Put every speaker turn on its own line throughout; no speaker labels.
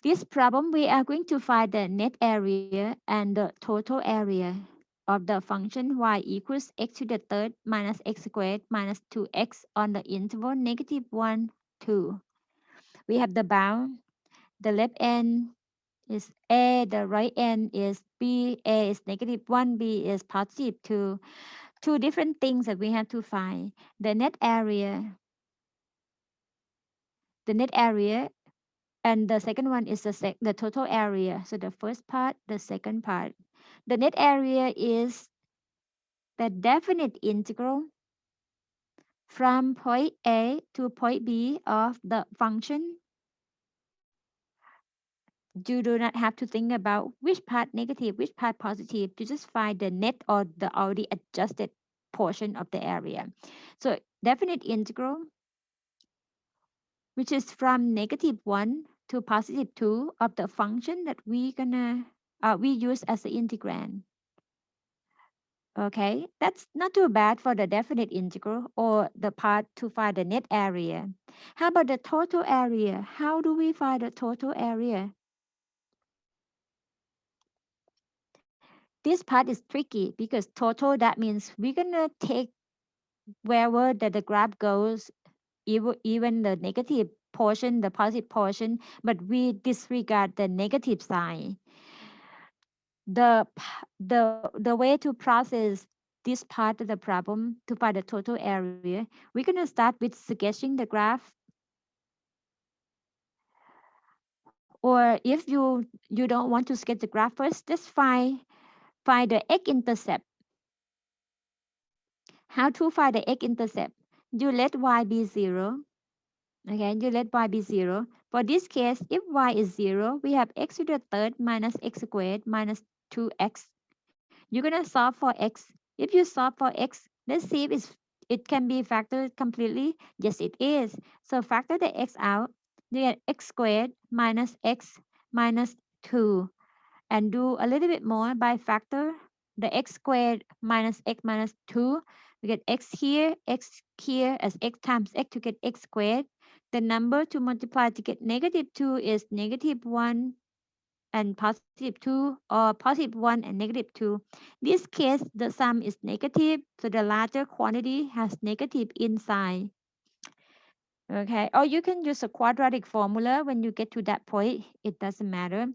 This problem, we are going to find the net area and the total area of the function y equals x to the third minus x squared minus 2x on the interval negative 1, 2. We have the bound. The left end is a, the right end is b. A is negative 1, b is positive 2. Two different things that we have to find. The net area, the net area, and the second one is the total area. So the first part, the second part. The net area is the definite integral from point A to point B of the function. You do not have to think about which part negative, which part positive. You just find the net or the already adjusted portion of the area. So definite integral, which is from negative 1 to positive 2 of the function that we use as the integrand. Okay, that's not too bad for the definite integral or the part to find the net area. How about the total area? How do we find the total area? This part is tricky because total, that means we're gonna take wherever that the graph goes, even the negative portion, the positive portion, but we disregard the negative sign. The way to process this part of the problem to find the total area, we're going to start with sketching the graph. Or if you don't want to sketch the graph first, just find the x-intercept. How to find the x-intercept? You let y be 0. Okay, you let y be 0. For this case, if y is 0, we have x to the third minus x squared minus 2x. You're gonna solve for x. If you solve for x, let's see if it can be factored completely. Yes, it is. So factor the x out. You get x squared minus x minus 2. And do a little bit more by factor the x squared minus x minus 2. We get x here as x times x to get x squared. The number to multiply to get negative 2 is negative 1 and positive 2, or positive 1 and negative 2. This case, the sum is negative, so the larger quantity has negative inside. Okay, or you can use a quadratic formula when you get to that point. It doesn't matter.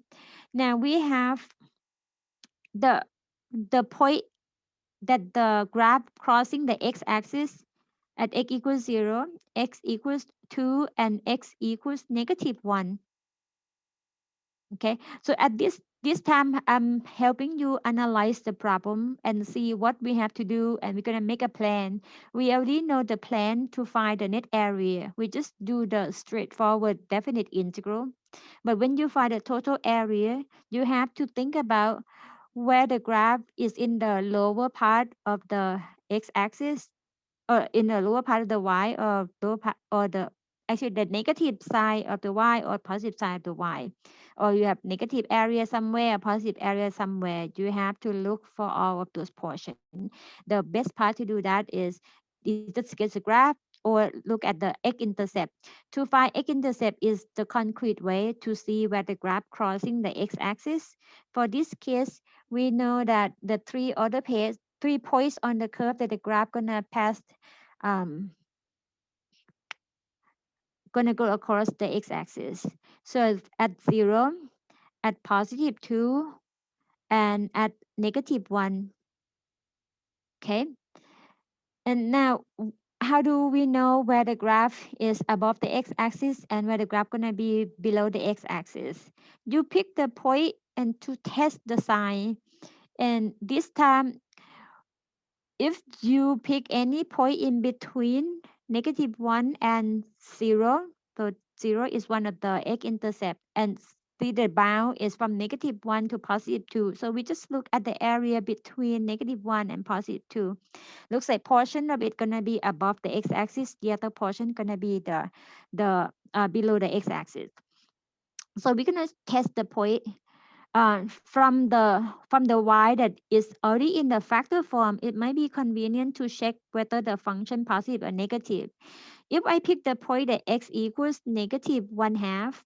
Now we have the point that the graph crossing the x-axis at x equals 0, x equals 2, and x equals negative 1. Okay, so at this time, I'm helping you analyze the problem and see what we have to do, and we're gonna make a plan. We already know the plan to find the net area. We just do the straightforward definite integral. But when you find the total area, you have to think about where the graph is in the lower part of the x-axis, or in the lower part of the y, or lower part, or the actually the negative side of the y or positive side of the y, or you have negative area somewhere, positive area somewhere. You have to look for all of those portions. The best part to do that is just get the graph or look at the x-intercept. To find x-intercept is the concrete way to see where the graph crossing the x-axis. For this case, we know that the three other pairs, 3 points on the curve that the graph gonna pass, um, gonna go across the x-axis. So at 0, at positive 2, and at negative 1. Okay. And now, how do we know where the graph is above the x-axis and where the graph gonna be below the x-axis? You pick the point and to test the sign. And this time, if you pick any point in between negative 1 and 0, so 0 is one of the x-intercept, and see the bound is from negative 1 to positive 2. So we just look at the area between negative 1 and positive 2. Looks like portion of it gonna be above the x-axis, the other portion gonna be the below the x-axis. So we're gonna test the point from the y that is already in the factor form. It might be convenient to check whether the function positive or negative. If I pick the point that x equals negative 1/2,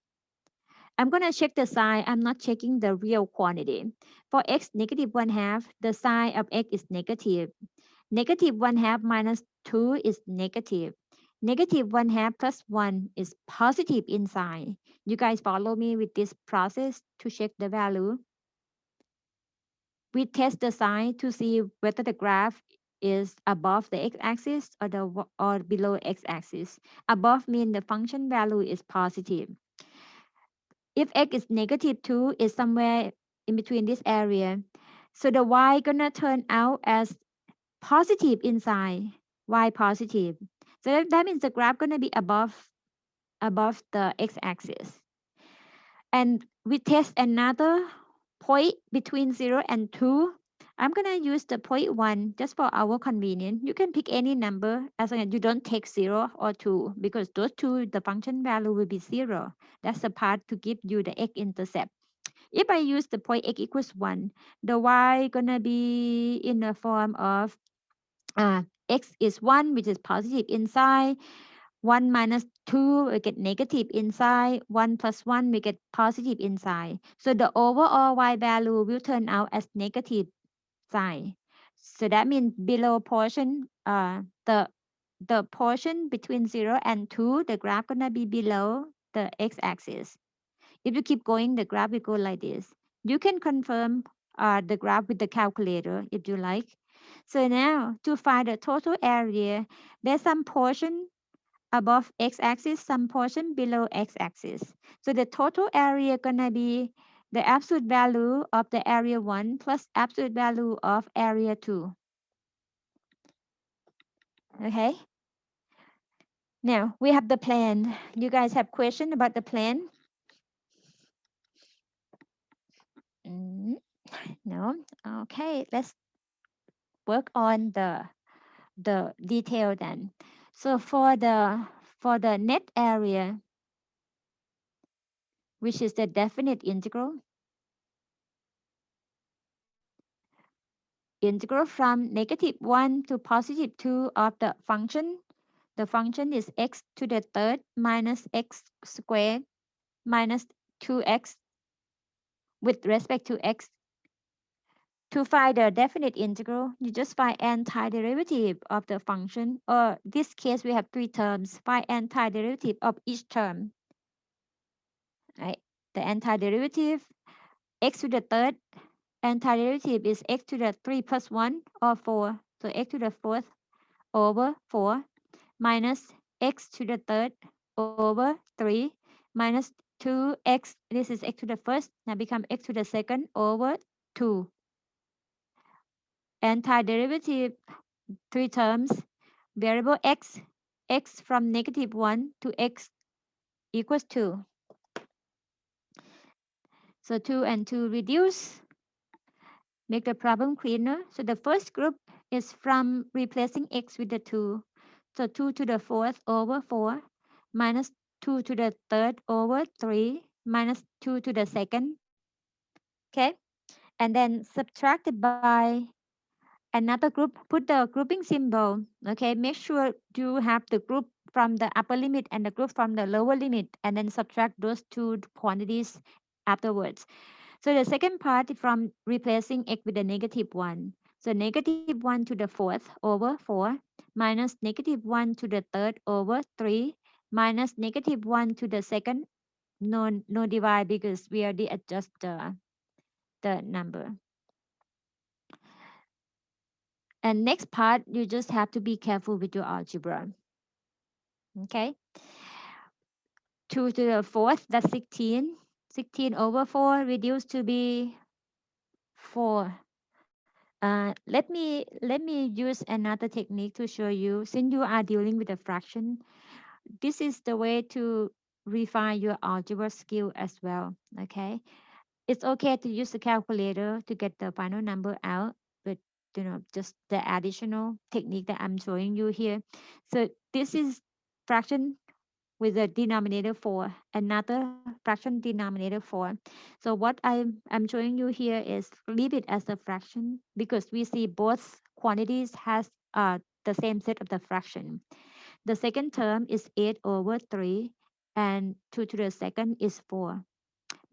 I'm going to check the sign. I'm not checking the real quantity. For x negative 1 half, the sign of x is negative. Negative 1 half minus 2 is negative. Negative 1 half plus 1 is positive in sign. You guys follow me with this process to check the value. We test the sign to see whether the graph is above the x-axis or below x-axis. Above means the function value is positive. If x is negative 2, is somewhere in between this area. So the y gonna turn out as positive inside, y positive. So that means the graph gonna be above the x-axis. And we test another point between 0 and 2. I'm going to use the point 1 just for our convenience. You can pick any number as long as you don't take 0 or 2 because those two, the function value will be 0. That's the part to give you the x-intercept. If I use the point x equals 1, the y going to be in the form of x is 1, which is positive inside. 1 minus 2, we get negative inside. 1 plus 1, we get positive inside. So the overall y value will turn out as negative sign. So that means below portion, the portion between 0 and 2, the graph gonna be below the x-axis. If you keep going, the graph will go like this. You can confirm the graph with the calculator if you like. So now to find the total area, there's some portion above x-axis, some portion below x-axis. So the total area gonna be the absolute value of the area 1 plus absolute value of area 2. Okay. Now we have the plan. You guys have question about the plan? Mm, no. Okay. Let's work on the detail then. So for the net area, which is the definite integral from negative 1 to positive 2 of the function. The function is x to the third minus x squared minus 2x with respect to x. To find the definite integral, you just find antiderivative of the function, or this case we have three terms. Find antiderivative of each term. Right? The antiderivative, x to the third, antiderivative is x to the 3 plus 1 or 4. So x to the fourth over 4 minus x to the third over 3 minus 2x. This is x to the first. Now become x to the second over 2. Antiderivative, three terms. Variable x from negative 1 to x equals 2. So 2 and 2 reduce. Make the problem cleaner. So the first group is from replacing x with the 2. So 2 to the fourth over 4 minus 2 to the third over 3 minus 2 to the second. Okay. And then subtracted by another group. Put the grouping symbol. Okay. Make sure you have the group from the upper limit and the group from the lower limit, and then subtract those two quantities afterwards. So the second part is from replacing x with a negative 1. So negative 1 to the fourth over 4 minus negative 1 to the third over 3 minus negative 1 to the second. No divide because we already adjust the number. And next part, you just have to be careful with your algebra. Okay. 2 to the fourth, that's 16. 16 over 4 reduced to be 4. Let me use another technique to show you. Since you are dealing with a fraction, this is the way to refine your algebra skill as well. Okay, it's okay to use the calculator to get the final number out, but just the additional technique that I'm showing you here. So this is fraction with a denominator 4, another fraction denominator 4. So what I'm showing you here is leave it as a fraction because we see both quantities has the same set of the fraction. The second term is 8 over 3 and 2 to the second is 4.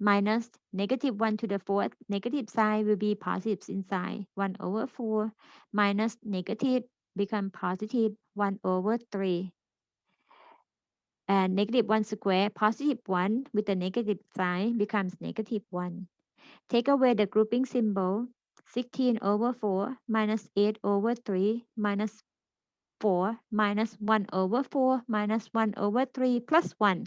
minus negative 1 to the fourth. Negative sign will be positive inside. 1 over 4 minus negative become positive 1 over 3. And negative 1 square, positive 1 with the negative sign becomes negative 1. Take away the grouping symbol. 16 over 4 minus 8 over 3 minus 4 minus 1 over 4 minus 1 over 3 plus 1.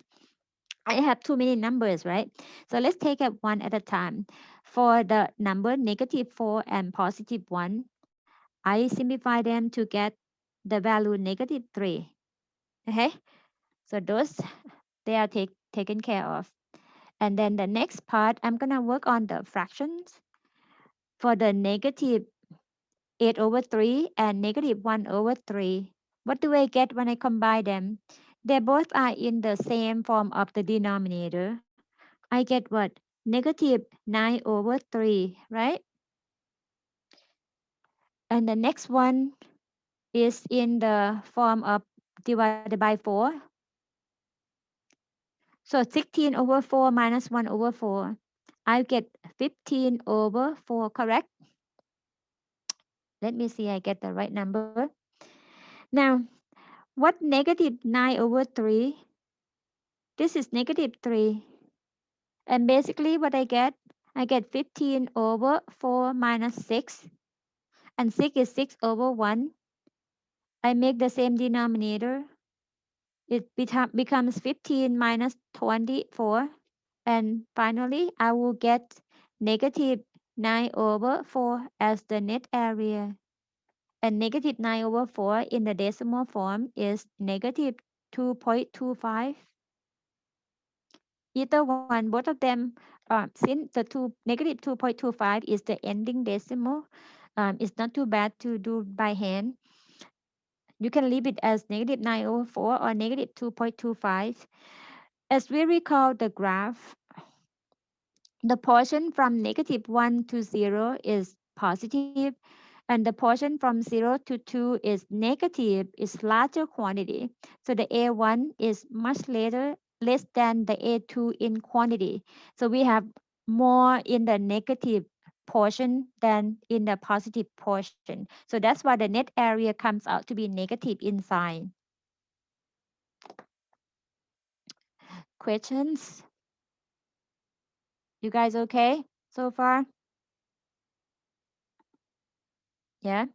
I have too many numbers, right? So let's take it one at a time. For the number negative 4 and positive 1, I simplify them to get the value negative 3. Okay? So those, they are taken care of. And then the next part, I'm going to work on the fractions. For the negative 8 over 3 and negative 1 over 3, what do I get when I combine them? They both are in the same form of the denominator. I get what? Negative 9 over 3, right? And the next one is in the form of divided by 4. So 16 over 4 minus 1 over 4. I get 15 over 4, correct? Let me see, I get the right number. Now, what negative 9 over 3? This is negative 3. And basically what I get 15 over 4 minus 6. And 6 is 6 over 1. I make the same denominator. It becomes 15 minus 24. And finally, I will get negative 9 over 4 as the net area. And negative 9 over 4 in the decimal form is negative 2.25. Either one, both of them, since the negative 2.25 is the ending decimal, it's not too bad to do by hand. You can leave it as negative 9 over 4 or negative 2.25. As we recall the graph, the portion from negative 1 to 0 is positive, and the portion from 0 to 2 is negative, is larger quantity. So the A1 is much less than the A2 in quantity. So we have more in the negative portion than in the positive portion. So that's why the net area comes out to be negative inside. Questions? You guys okay so far? Yeah.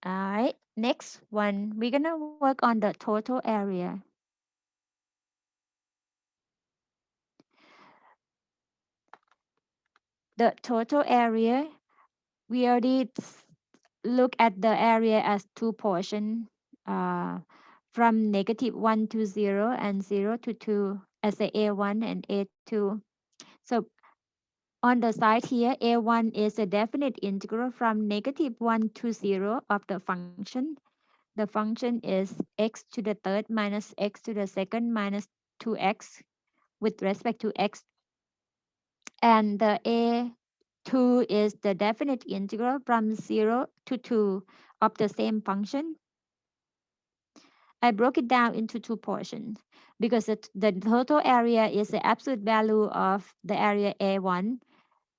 All right. Next one, we're gonna work on the total area. The total area, we already look at the area as two portions, uh, from negative 1 to 0 and 0 to 2 as a A1 and A2. So on the side here, A1 is a definite integral from negative 1 to 0 of the function. The function is x to the third minus x to the second minus 2x with respect to x. And the A2 is the definite integral from 0 to 2 of the same function. I broke it down into two portions because the total area is the absolute value of the area A1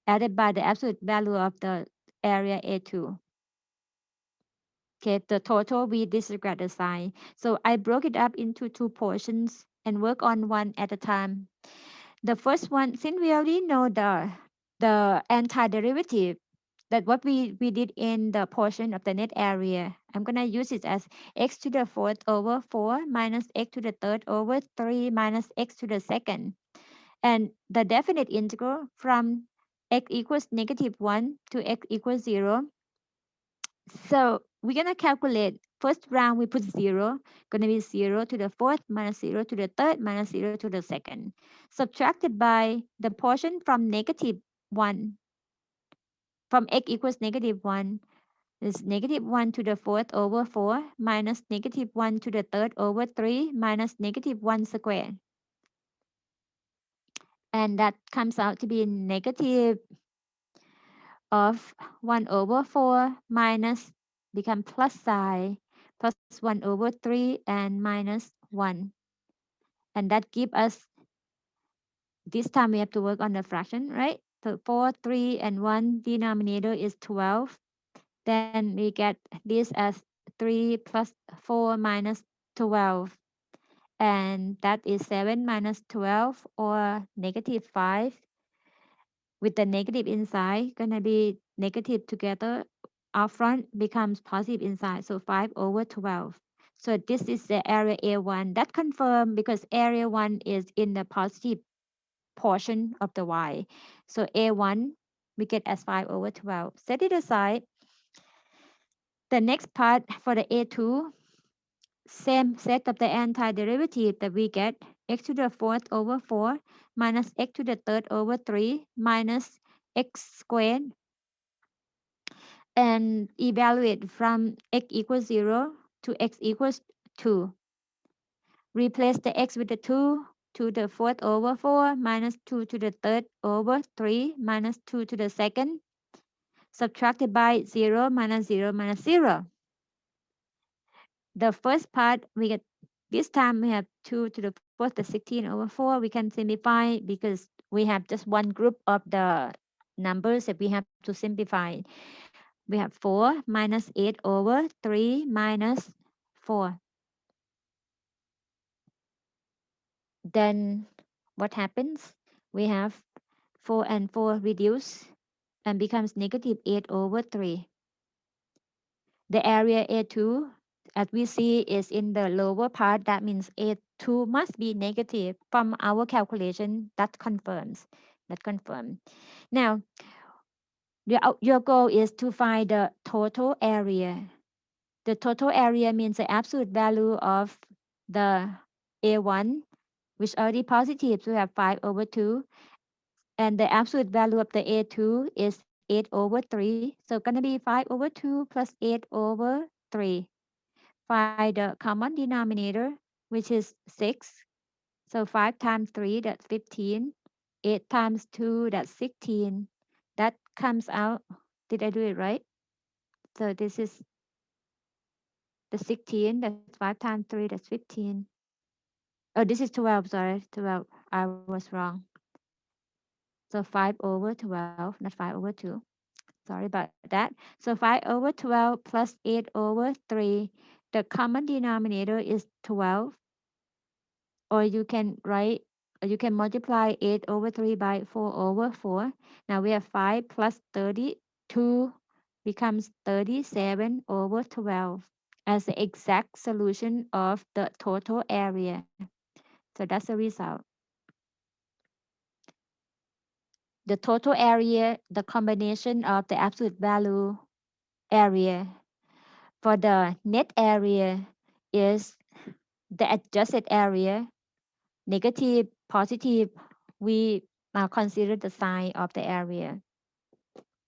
added by the absolute value of the area A2. Okay, the total, we disregard the sign. So I broke it up into two portions and work on one at a time. The first one, since we already know the antiderivative, that what we did in the portion of the net area, I'm going to use it as x to the fourth over 4 minus x to the third over 3 minus x to the second. And the definite integral from x equals negative 1 to x equals 0. So we're going to calculate. First round, we put 0. Going to be 0 to the fourth minus 0 to the third minus 0 to the second. Subtracted by the portion from negative 1. From x equals negative 1 is negative 1 to the fourth over 4 minus negative 1 to the third over 3 minus negative 1 squared. And that comes out to be negative of 1 over 4 minus become plus sign plus 1 over 3 and minus 1. And that gives us This time we have to work on the fraction, right? So 4, 3, and 1 denominator is 12. Then we get this as 3 plus 4 minus 12. And that is 7 minus 12 or negative 5. With the negative inside, gonna be negative together. Out front becomes positive inside. So 5 over 12. So this is the area A1. That confirmed because area 1 is in the positive portion of the y. So A1 we get as 5 over 12. Set it aside. The next part for the A2, same set of the antiderivative that we get x to the fourth over 4 minus x to the third over 3 minus x squared, and evaluate from x equals 0 to x equals 2. Replace the x with the 2 to the fourth over 4 minus 2 to the third over 3 minus 2 to the second, subtracted by 0 minus 0 minus 0. The first part, we get this time we have 2 to the fourth, the 16 over 4. We can simplify because we have just one group of the numbers that we have to simplify. We have 4 minus 8 over 3 minus 4. Then what happens? We have 4 and 4 reduce and becomes negative 8 over 3. The area A2, as we see, is in the lower part. That means A2 must be negative. From our calculation, that confirms. That confirms. Now, your goal is to find the total area. The total area means the absolute value of the A1, which already positive, so we have 5 over 2. And the absolute value of the A2 is 8 over 3. So going to be 5 over 2 plus 8 over 3. Find the common denominator, which is 6. So 5 times 3, that's 15. 8 times 2, that's 16. That comes out, did I do it right? So this is the 16, that's 5 times 3, that's 15. Oh, this is 12, sorry, 12. I was wrong. So 5 over 12, not 5 over 2. Sorry about that. So 5 over 12 plus 8 over 3. The common denominator is 12. Or you can write, you can multiply 8 over 3 by 4 over 4. Now we have 5 plus 32 becomes 37 over 12 as the exact solution of the total area. So that's the result. The total area, the combination of the absolute value area for the net area is the adjusted area, negative, positive. We consider the sign of the area.